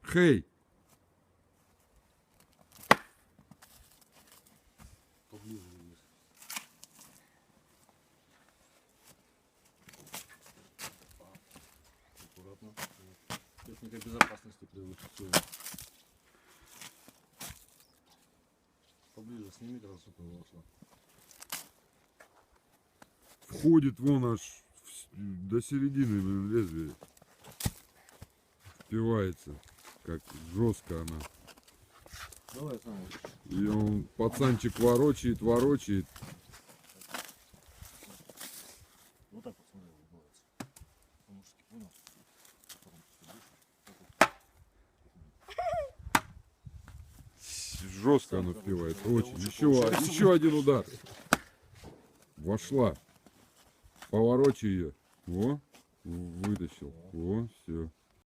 Хей! Поближе вниз. Аккуратно. Техника безопасности превысит. Поближе сними, когда сука вошла. Входит вон аж до середины, блин, лезвия. Впивается. Как жестко она. Давай, Саня. И он пацанчик ворочает. Вот так вот смотри, улыбается. По-мужски, понял? Жестко она впивается. Очень. Еще один удар. Вошла. Поворочи ее. Во. Вытащил. Во, все.